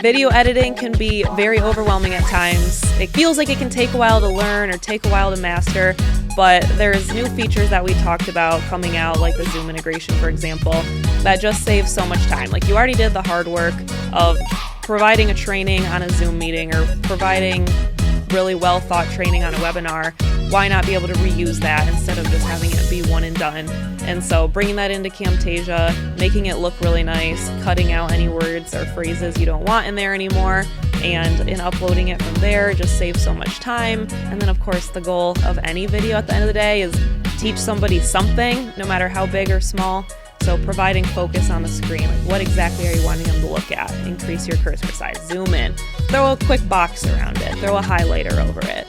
Video editing can be very overwhelming at times. It feels like it can take a while to learn or take a while to master, but there's new features that we talked about coming out, like the Zoom integration, for example, that just saves so much time. Like, you already did the hard work of providing a training on a Zoom meeting or providing really well thought training on a webinar. Why not be able to reuse that instead of just having it be one and done? And so bringing that into Camtasia, making it look really nice, cutting out any words or phrases you don't want in there anymore, and in uploading it from there just saves so much time. And then of course the goal of any video at the end of the day is teach somebody something, no matter how big or small. So providing focus on the screen, like what exactly are you wanting them to look at? Increase your cursor size, zoom in, throw a quick box around it, throw a highlighter over it.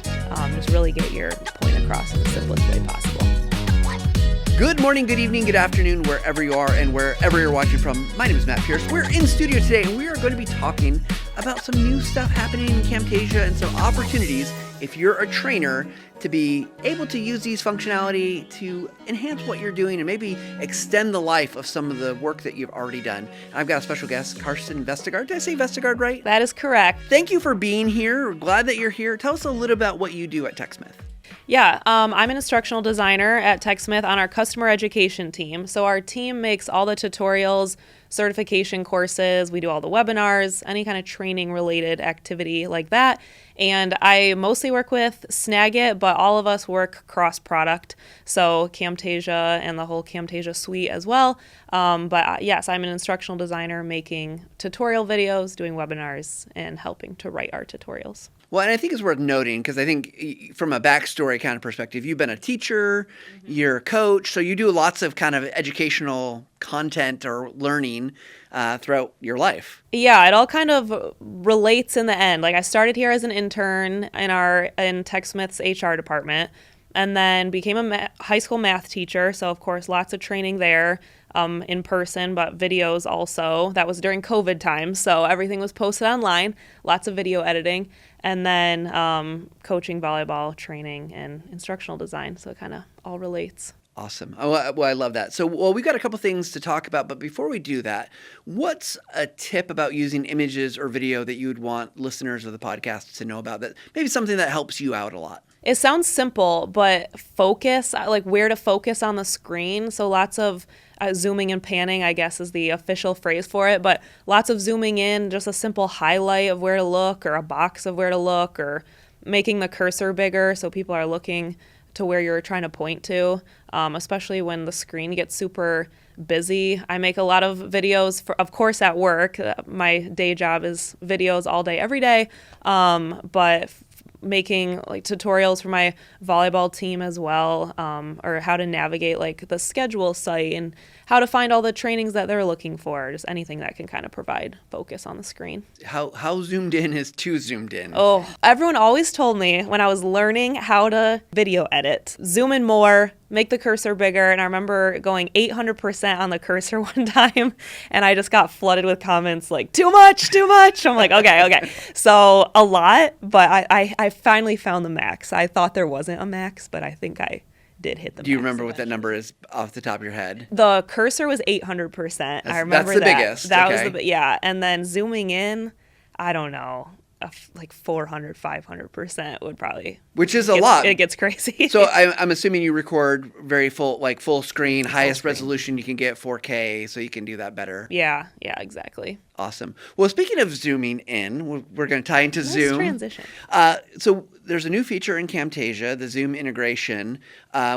Just really get your point across in the simplest way possible. Good morning, good evening, good afternoon, wherever you are and wherever you're watching from. My name is Matt Pierce. We're in studio today and we are going to be talking about some new stuff happening in Camtasia and some opportunities if you're a trainer to be able to use these functionality to enhance what you're doing and maybe extend the life of some of the work that you've already done. And I've got a special guest, Carson Vestergaard. Did I say Vestergaard right? That is correct. Thank you for being here. We're glad that you're here. Tell us a little about what you do at TechSmith. Yeah, I'm an instructional designer at TechSmith on our customer education team. So our team makes all the tutorials, certification courses, we do all the webinars, any kind of training related activity like that. And I mostly work with Snagit, but all of us work cross-product, so Camtasia and the whole Camtasia suite as well. But yes, I'm an instructional designer making tutorial videos, doing webinars, and helping to write our tutorials. Well, and I think it's worth noting because I think from a backstory kind of perspective, you've been a teacher, you're a coach, so you do lots of kind of educational content or learning throughout your life. Yeah, it all kind of relates in the end. Like, I started here as an intern in TechSmith's HR department, and then became a high school math teacher. So of course, lots of training there. In person, but videos also. That was during COVID times, so everything was posted online, lots of video editing, and then coaching volleyball, training, and instructional design, so it kind of all relates. Awesome. Well, I love that. So, we've got a couple things to talk about, but before we do that, what's a tip about using images or video that you would want listeners of the podcast to know about, that maybe something that helps you out a lot? It sounds simple, but focus, like where to focus on the screen. So lots of zooming and panning, I guess, is the official phrase for it, but lots of zooming in, just a simple highlight of where to look or a box of where to look, or making the cursor bigger so people are looking to where you're trying to point to, especially when the screen gets super busy. I make a lot of videos, of course, at work. My day job is videos all day, every day, but making like tutorials for my volleyball team as well, or how to navigate like the schedule site and how to find all the trainings that they're looking for, just anything that can kind of provide focus on the screen. How zoomed in is too zoomed in? Oh, everyone always told me when I was learning how to video edit, zoom in more, make the cursor bigger. And I remember going 800% on the cursor one time, and I just got flooded with comments like, too much. I'm like, okay. So a lot, but I finally found the max. I thought there wasn't a max, but I think I did hit the max. Do you remember what that number is off the top of your head? The cursor was 800%. I remember that's the biggest. That okay. was yeah. And then zooming in, I don't know, like 400, 500% would probably. Which is a lot. It gets crazy. So I'm assuming you record very full screen, highest resolution you can get, 4K, so you can do that better. Yeah, exactly. Awesome. Well, speaking of zooming in, we're going to tie into Zoom. Transition. So there's a new feature in Camtasia, the Zoom integration,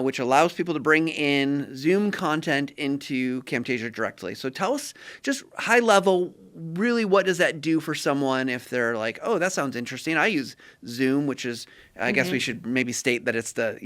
which allows people to bring in Zoom content into Camtasia directly. So tell us, just high level, really what does that do for someone if they're like, oh, that sounds interesting. I use Zoom, which is, I guess we should maybe state that it's the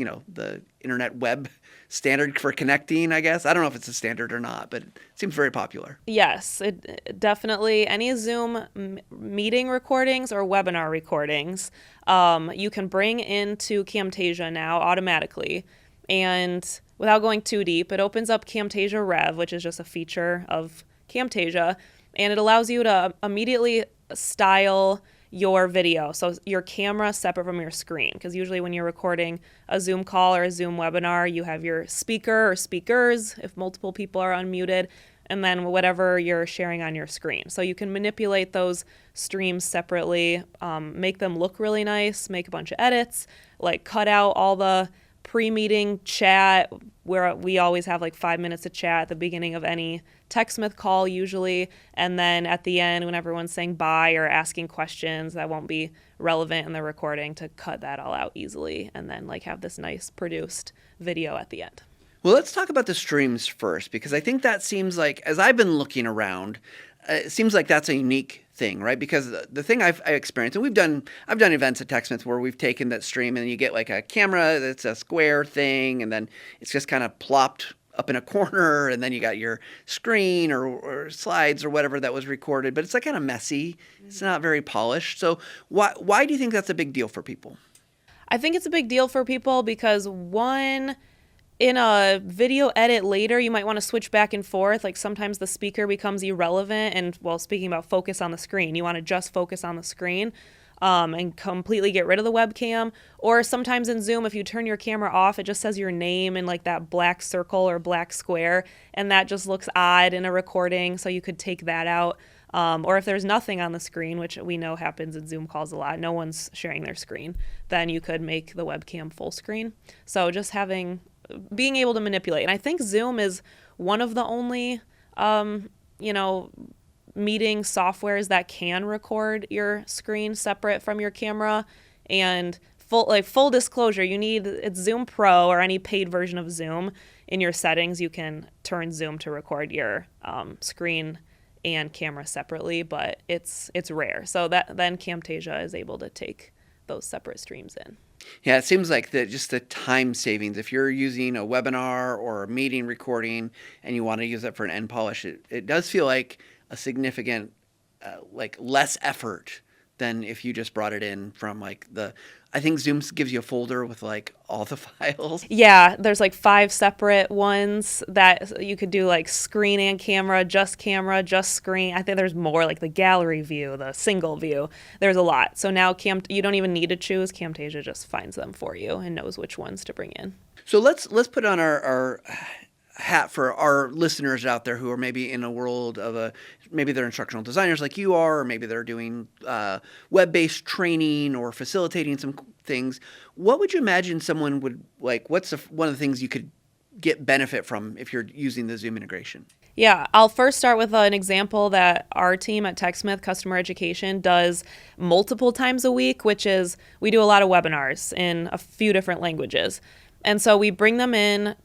internet web standard for connecting, I guess. I don't know if it's a standard or not, but it seems very popular. Yes, it definitely. Any Zoom meeting recordings or webinar recordings, you can bring into Camtasia now automatically. And without going too deep, it opens up Camtasia Rev, which is just a feature of Camtasia, and it allows you to immediately style your video, so your camera separate from your screen, because usually when you're recording a Zoom call or a Zoom webinar, you have your speaker or speakers if multiple people are unmuted, and then whatever you're sharing on your screen. So you can manipulate those streams separately, make them look really nice, make a bunch of edits, like cut out all the pre-meeting chat where we always have like 5 minutes of chat at the beginning of any TechSmith call usually, and then at the end when everyone's saying bye or asking questions that won't be relevant in the recording, to cut that all out easily and then like have this nice produced video at the end. Well, let's talk about the streams first, because I think that seems like, as I've been looking around, it seems like that's a unique thing, right? Because the thing I experienced, and I've done events at TechSmith where we've taken that stream and you get like a camera that's a square thing, and then it's just kind of plopped up in a corner, and then you got your screen or slides or whatever that was recorded, but it's like kind of messy. It's not very polished. So why do you think that's a big deal for people? I think it's a big deal for people because, one, in a video edit later, you might want to switch back and forth. Like sometimes the speaker becomes irrelevant, and well, speaking about focus on the screen, you want to just focus on the screen and completely get rid of the webcam. Or sometimes in Zoom, if you turn your camera off, it just says your name in like that black circle or black square, and that just looks odd in a recording, so you could take that out. Or if there's nothing on the screen, which we know happens in Zoom calls a lot, no one's sharing their screen, then you could make the webcam full screen. So just being able to manipulate. And I think Zoom is one of the only, meeting softwares that can record your screen separate from your camera. And full disclosure, it's Zoom Pro or any paid version of Zoom. In your settings, you can turn Zoom to record your screen and camera separately, but it's rare. So then Camtasia is able to take those separate streams in. Yeah, it seems like just the time savings. If you're using a webinar or a meeting recording and you want to use it for an end polish, it does feel like a significant, less effort than if you just brought it in from I think Zoom gives you a folder with like all the files. Yeah, there's like 5 separate ones that you could do, like screen and camera, just screen. I think there's more, like the gallery view, the single view. There's a lot. So now you don't even need to choose. Camtasia just finds them for you and knows which ones to bring in. So let's put on our hat for our listeners out there who are maybe in a world of maybe they're instructional designers like you are, or maybe they're doing web-based training or facilitating some things. What would you imagine someone would like? What's one of the things you could get benefit from if you're using the Zoom integration? Yeah, I'll first start with an example that our team at TechSmith Customer Education does multiple times a week, which is we do a lot of webinars in a few different languages. And so we bring them in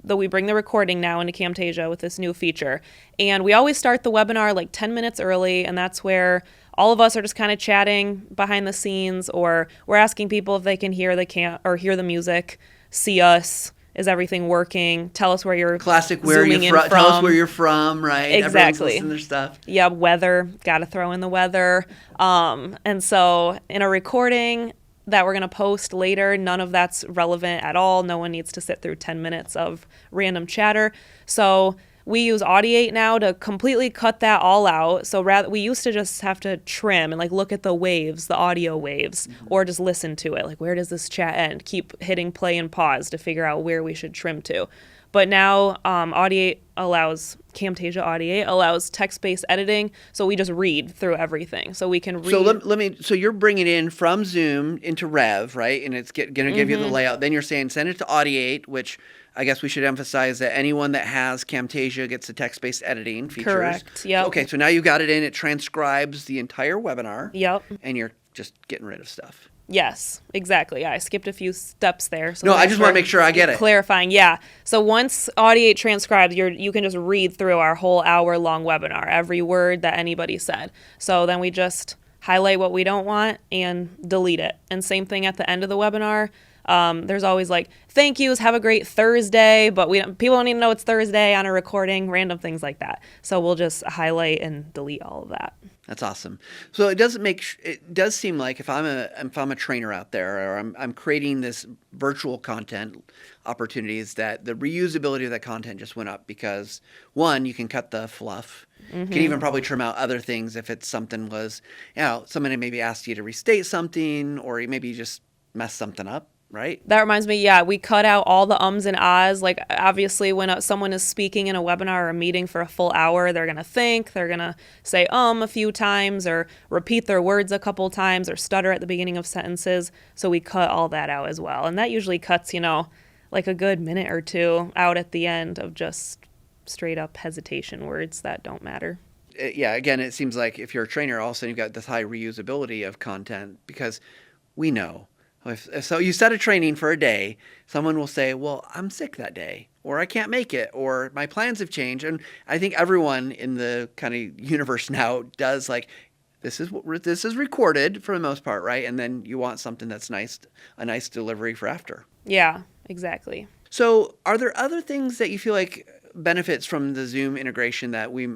we bring the recording now into Camtasia with this new feature. And we always start the webinar like 10 minutes early, and that's where all of us are just kind of chatting behind the scenes, or we're asking people if they can hear the music, see us. Is everything working? Tell us where you're classic. Where zooming you're in from. Tell us where you're from, right? Exactly. Everyone's listening to their stuff. Yeah, weather. Got to throw in the weather. And so in a recording that we're going to post later, none of that's relevant at all. No one needs to sit through 10 minutes of random chatter. So we use Audiate now to completely cut that all out. So we used to just have to trim and like look at the waves, the audio waves, or just listen to it. Like, where does this chat end? Keep hitting play and pause to figure out where we should trim to. But now Camtasia Audiate allows text-based editing, so we just read through everything. So we can read. So you're bringing it in from Zoom into Rev, right? And it's going to give you the layout. Then you're saying send it to Audiate, which I guess we should emphasize that anyone that has Camtasia gets the text-based editing features. Correct. Yep. Okay, so now you've got it in. It transcribes the entire webinar. Yep. And you're just getting rid of stuff. Yes, exactly. Yeah, I skipped a few steps there. So no, I just want to make sure I get it. Clarifying, yeah. So once Audiate transcribes, you can just read through our whole hour-long webinar, every word that anybody said. So then we just highlight what we don't want and delete it. And same thing at the end of the webinar. There's always like, thank yous, have a great Thursday, but people don't even know it's Thursday on a recording, random things like that. So we'll just highlight and delete all of that. That's awesome. So it does seem like if I'm a trainer out there, or I'm creating this virtual content opportunities, that the reusability of that content just went up because, one, you can cut the fluff. You can even probably trim out other things if it's something someone maybe asked you to restate something, or maybe you just messed something up. right? That reminds me, yeah, we cut out all the ums and ahs. Like, obviously, when someone is speaking in a webinar or a meeting for a full hour, they're going to think, they're going to say a few times or repeat their words a couple times or stutter at the beginning of sentences. So we cut all that out as well. And that usually cuts, like a good minute or two out at the end of just straight up hesitation words that don't matter. Yeah, again, it seems like if you're a trainer, all of a sudden you've got this high reusability of content because we know. So you set a training for a day, someone will say, well, I'm sick that day, or I can't make it, or my plans have changed. And I think everyone in the kind of universe now does like, this is recorded for the most part, right? And then you want something that's a nice delivery for after. Yeah, exactly. So are there other things that you feel like benefits from the Zoom integration that we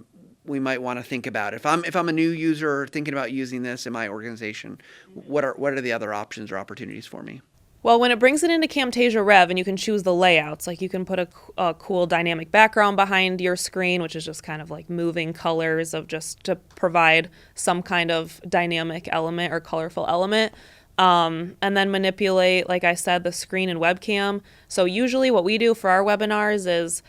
might want to think about? If I'm a new user thinking about using this in my organization, what are the other options or opportunities for me? Well, when it brings it into Camtasia Rev and you can choose the layouts, like you can put a cool dynamic background behind your screen, which is just kind of like moving colors of just to provide some kind of dynamic element or colorful element. And then manipulate, like I said, the screen and webcam. So usually what we do for our webinars is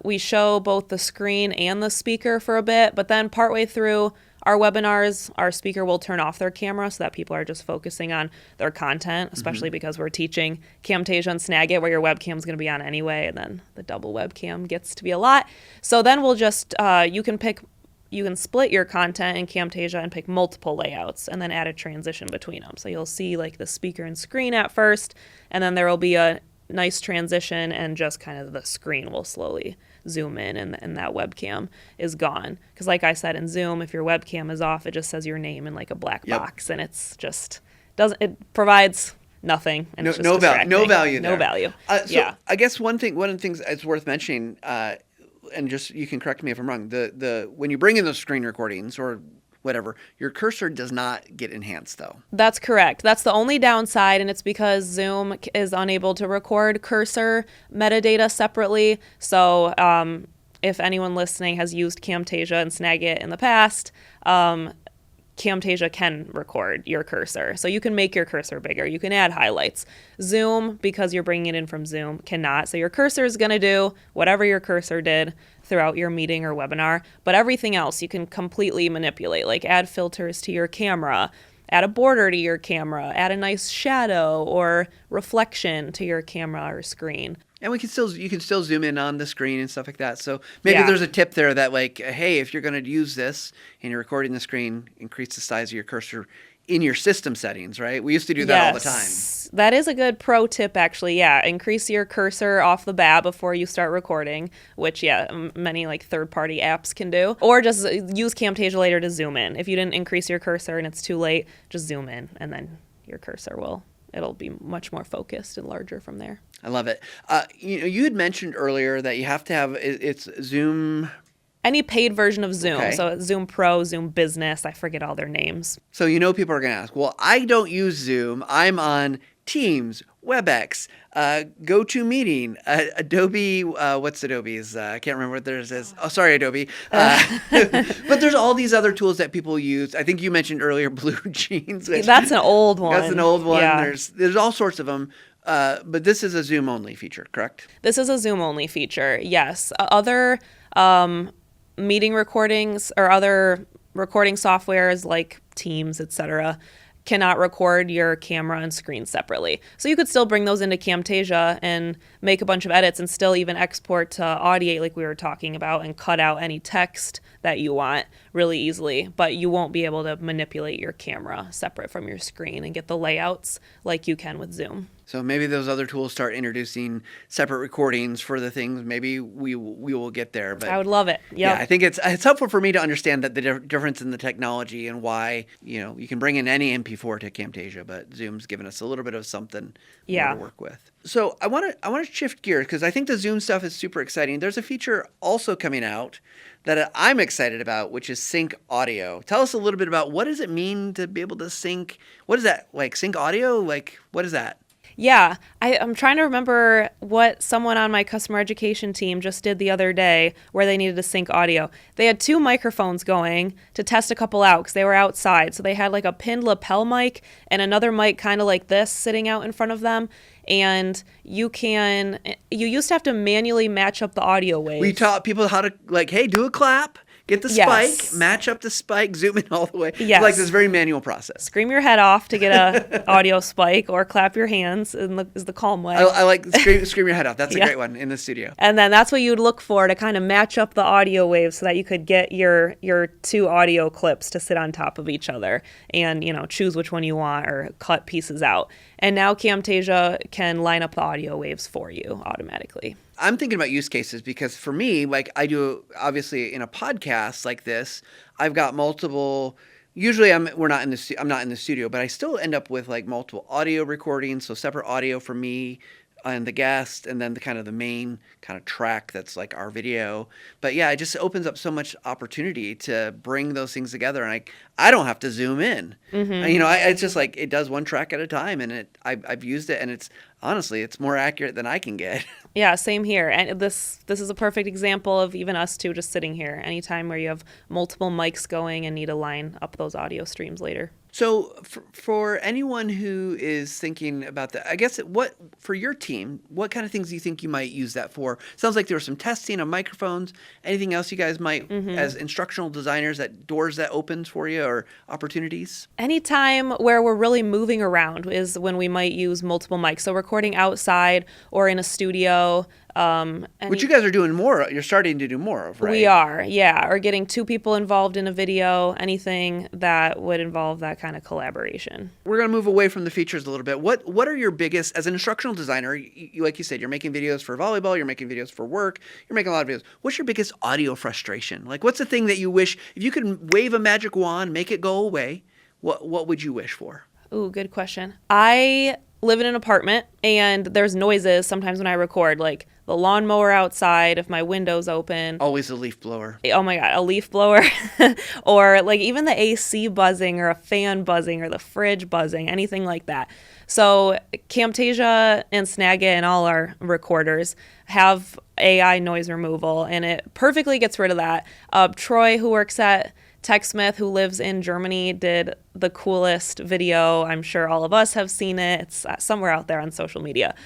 we show both the screen and the speaker for a bit, but then partway through our webinars, our speaker will turn off their camera so that people are just focusing on their content, especially because we're teaching Camtasia and Snagit where your webcam is going to be on anyway, and then the double webcam gets to be a lot. So then we'll just, you can split your content in Camtasia and pick multiple layouts and then add a transition between them. So you'll see like the speaker and screen at first, and then there will be a nice transition and just kind of the screen will slowly zoom in and that webcam is gone. Because like I said, in Zoom, if your webcam is off, it just says your name in like a black box, and it's just it provides nothing. And it's just no value there. No value. So I guess one of the things it's worth mentioning, and just you can correct me if I'm wrong, the when you bring in those screen recordings or whatever, your cursor does not get enhanced though. That's correct. That's the only downside, and it's because Zoom is unable to record cursor metadata separately. So if anyone listening has used Camtasia and Snagit in the past, Camtasia can record your cursor. So you can make your cursor bigger. You can add highlights. Zoom, because you're bringing it in from Zoom, cannot. So your cursor is going to do whatever your cursor did throughout your meeting or webinar. But everything else you can completely manipulate, like add filters to your camera, add a border to your camera, add a nice shadow or reflection to your camera or screen. And you can still zoom in on the screen and stuff like that. So maybe there's a tip there that like, hey, if you're going to use this and you're recording the screen, increase the size of your cursor in your system settings, right? We used to do that all the time. That is a good pro tip, actually. Yeah, increase your cursor off the bat before you start recording, which, many like third-party apps can do. Or just use Camtasia later to zoom in. If you didn't increase your cursor and it's too late, just zoom in, and then your cursor it'll be much more focused and larger from there. I love it. You had mentioned earlier that you have to have it's Zoom. Any paid version of Zoom. Okay. So Zoom Pro, Zoom Business, I forget all their names. So people are going to ask, well, I don't use Zoom. I'm on Teams, WebEx, GoToMeeting, Adobe, what's Adobe's? I can't remember what theirs is. Oh, sorry, Adobe. But there's all these other tools that people use. I think you mentioned earlier Blue Jeans. That's an old one. That's an old one. Yeah. There's all sorts of them. But this is a Zoom-only feature, correct? This is a Zoom-only feature, yes. Other meeting recordings or other recording softwares like Teams, etc., cannot record your camera and screen separately. So you could still bring those into Camtasia and make a bunch of edits and still even export to Audiate like we were talking about and cut out any text that you want really easily, but you won't be able to manipulate your camera separate from your screen and get the layouts like you can with Zoom. So maybe those other tools start introducing separate recordings for the things. Maybe we will get there. But I would love it. Yep. Yeah, I think it's helpful for me to understand that the difference in the technology and why you can bring in any MP4 to Camtasia, but Zoom's given us a little bit of something more to work with. So I want to shift gears because I think the Zoom stuff is super exciting. There's a feature also coming out that I'm excited about, which is sync audio. Tell us a little bit about what does it mean to be able to sync. What is that like? Sync audio? Like what is that? Yeah, I'm trying to remember what someone on my customer education team just did the other day where they needed to sync audio. They had 2 microphones going to test a couple out because they were outside. So they had like a pinned lapel mic and another mic kind of like this sitting out in front of them. And you used to have to manually match up the audio waves. We taught people how to, like, hey, do a clap. Get the spike, match up the spike, zoom in all the way. Yes. It's like this very manual process. Scream your head off to get a audio spike, or clap your hands is the calm way. I like scream your head off. That's a great one in the studio. And then that's what you would look for to kind of match up the audio waves so that you could get your 2 audio clips to sit on top of each other and, choose which one you want or cut pieces out. And now Camtasia can line up the audio waves for you automatically. I'm thinking about use cases because for me, like I do, obviously in a podcast like this, I've got multiple. Usually, I'm not in the studio, but I still end up with like multiple audio recordings, so separate audio for me and the guest, and then the main kind of track that's like our video. But yeah, it just opens up so much opportunity to bring those things together, and I don't have to zoom in. Mm-hmm. It's just like it does one track at a time, and I've used it, and it's more accurate than I can get. Yeah, same here. And this is a perfect example of even us two just sitting here. Anytime where you have multiple mics going and need to line up those audio streams later. So for anyone who is thinking about that, I guess for your team, what kind of things do you think you might use that for? Sounds like there was some testing of microphones. Anything else you guys might, as instructional designers, doors that opens for you or opportunities? Anytime where we're really moving around is when we might use multiple mics. So recording outside or in a studio. Which you guys are doing more. You're starting to do more of, right? We are, yeah. Or getting 2 people involved in a video, anything that would involve that kind of collaboration. We're going to move away from the features a little bit. What are your biggest, as an instructional designer, like you said, you're making videos for volleyball, you're making videos for work, you're making a lot of videos. What's your biggest audio frustration? Like, what's the thing that you wish, if you could wave a magic wand, make it go away, what would you wish for? Ooh, good question. I live in an apartment, and there's noises sometimes when I record, like the lawnmower outside, if my window's open. Always a leaf blower. Oh my God, a leaf blower. Or like even the AC buzzing or a fan buzzing or the fridge buzzing, anything like that. So Camtasia and Snagit and all our recorders have AI noise removal, and it perfectly gets rid of that. Troy, who works at TechSmith, who lives in Germany, did the coolest video. I'm sure all of us have seen it. It's somewhere out there on social media.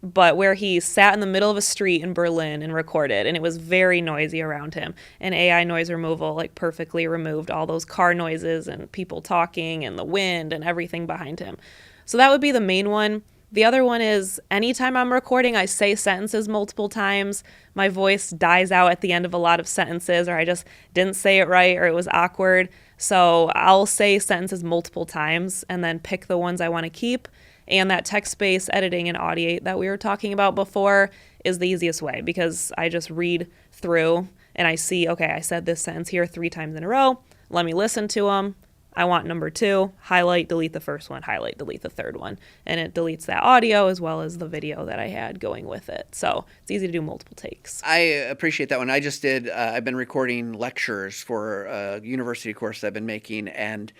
But where he sat in the middle of a street in Berlin and recorded, and it was very noisy around him. And AI noise removal like perfectly removed all those car noises and people talking and the wind and everything behind him. So that would be the main one. The other one is anytime I'm recording, I say sentences multiple times. My voice dies out at the end of a lot of sentences, or I just didn't say it right, or it was awkward. So I'll say sentences multiple times and then pick the ones I want to keep. And that text-based editing and Audiate that we were talking about before is the easiest way, because I just read through and I see, okay, I said this sentence here 3 times in a row. Let me listen to them. I want number 2, highlight, delete the first one, highlight, delete the third one. And it deletes that audio as well as the video that I had going with it. So it's easy to do multiple takes. I appreciate that one. I just did, I've been recording lectures for a university course I've been making, and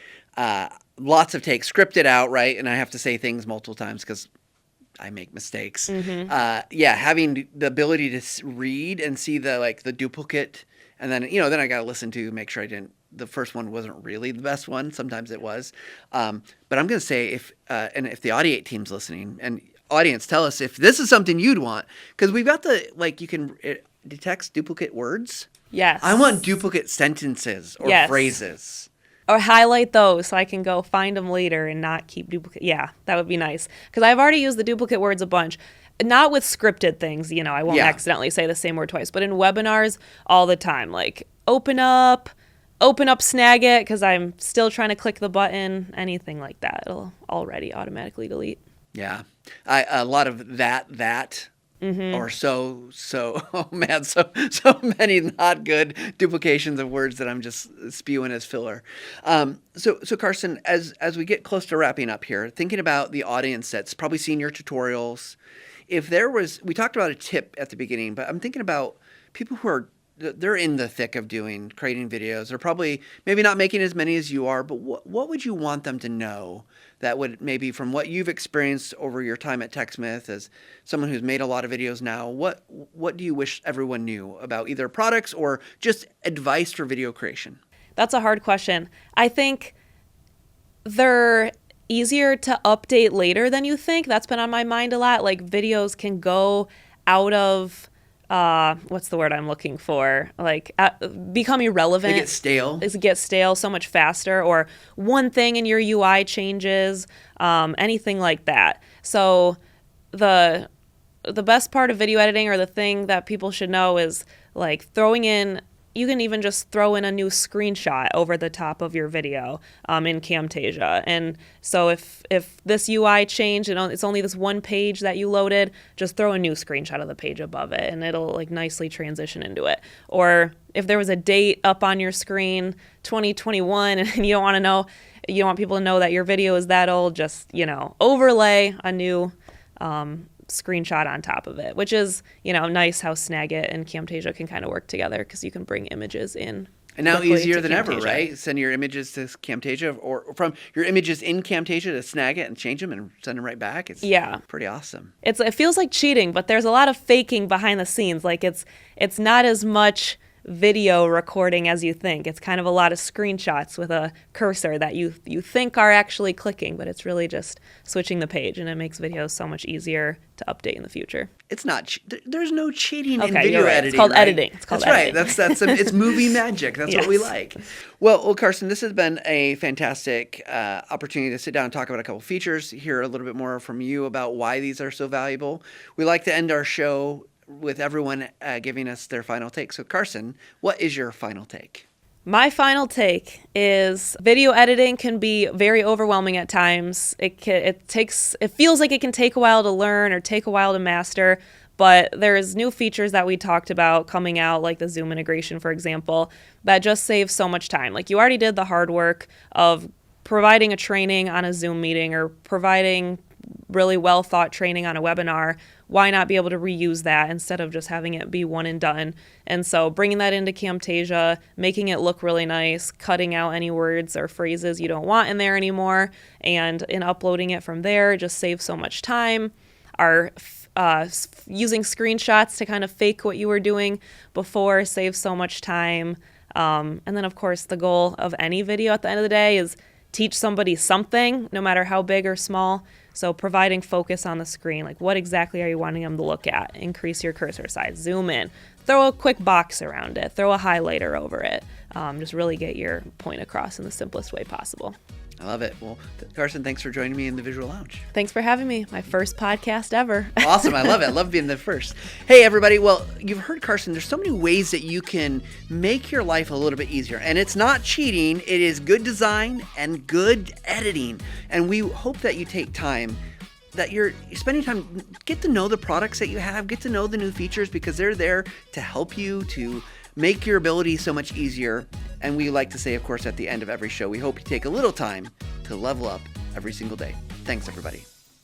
lots of takes, scripted out, right? And I have to say things multiple times because I make mistakes. Mm-hmm. Having the ability to read and see the duplicate, and then I got to listen to make sure I didn't. The first one wasn't really the best one. Sometimes it was, but I'm going to say if the Audiate team's listening, and audience, tell us if this is something you'd want, because we've got it detects duplicate words. Yes. I want duplicate sentences or phrases. Or highlight those so I can go find them later and not keep duplicate. Yeah, that would be nice. Because I've already used the duplicate words a bunch. Not with scripted things, I won't accidentally say the same word twice. But in webinars, all the time. Like, open up Snagit, because I'm still trying to click the button. Anything like that, it'll already automatically delete. Yeah. A lot of that. Mm-hmm. Or so oh man, so many not good duplications of words that I'm just spewing as filler. So Carson, as we get close to wrapping up here, thinking about the audience that's probably seen your tutorials, if there was, we talked about a tip at the beginning, but I'm thinking about people who are they're in the thick of creating videos. They're probably maybe not making as many as you are, but what would you want them to know that would maybe from what you've experienced over your time at TechSmith as someone who's made a lot of videos now, what do you wish everyone knew about either products or just advice for video creation? That's a hard question. I think they're easier to update later than you think. That's been on my mind a lot. Like videos can go out of what's the word I'm looking for? Like become irrelevant. They get stale. It gets stale so much faster, or one thing in your UI changes, anything like that. So the best part of video editing, or the thing that people should know, is like you can even just throw in a new screenshot over the top of your video in Camtasia. And so if this UI changed and it's only this one page that you loaded, just throw a new screenshot of the page above it and it'll like nicely transition into it. Or if there was a date up on your screen, 2021, and you don't want people to know that your video is that old, just, overlay a new screenshot on top of it, which is, nice how Snagit and Camtasia can kind of work together because you can bring images in. And now easier than ever, right? Send your images to Camtasia or from your images in Camtasia to Snagit and change them and send them right back. It's pretty awesome. It feels like cheating, but there's a lot of faking behind the scenes. Like it's not as much video recording as you think. It's kind of a lot of screenshots with a cursor that you think are actually clicking, but it's really just switching the page, and it makes videos so much easier to update in the future. It's not. There's no cheating in you're video right. editing. It's called right? editing. It's called editing. Right. That's it's movie magic. That's what we like. Well, Carson, this has been a fantastic opportunity to sit down and talk about a couple features, hear a little bit more from you about why these are so valuable. We like to end our show with everyone giving us their final take. So, Carson, what is your final take? My final take is video editing can be very overwhelming at times. It feels like it can take a while to learn or take a while to master, but there's new features that we talked about coming out, like the Zoom integration, for example, that just saves so much time. Like you already did the hard work of providing a training on a Zoom meeting or providing really well thought training on a webinar. Why not be able to reuse that instead of just having it be one and done? And so bringing that into Camtasia, making it look really nice, cutting out any words or phrases you don't want in there anymore, and in uploading it from there just saves so much time. Using screenshots to kind of fake what you were doing before saves so much time. And then, of course, the goal of any video at the end of the day is teach somebody something, no matter how big or small. So providing focus on the screen, like what exactly are you wanting them to look at? Increase your cursor size, zoom in, throw a quick box around it, throw a highlighter over it. Just really get your point across in the simplest way possible. I love it. Well, Carson, thanks for joining me in the Visual Lounge. Thanks for having me. My first podcast ever. Awesome. I love it. I love being the first. Hey, everybody. Well, you've heard Carson. There's so many ways that you can make your life a little bit easier. And it's not cheating. It is good design and good editing. And we hope that you take time, that you're spending time, get to know the products that you have, get to know the new features, because they're there to help you to make your ability so much easier. And we like to say, of course, at the end of every show, we hope you take a little time to level up every single day. Thanks, everybody.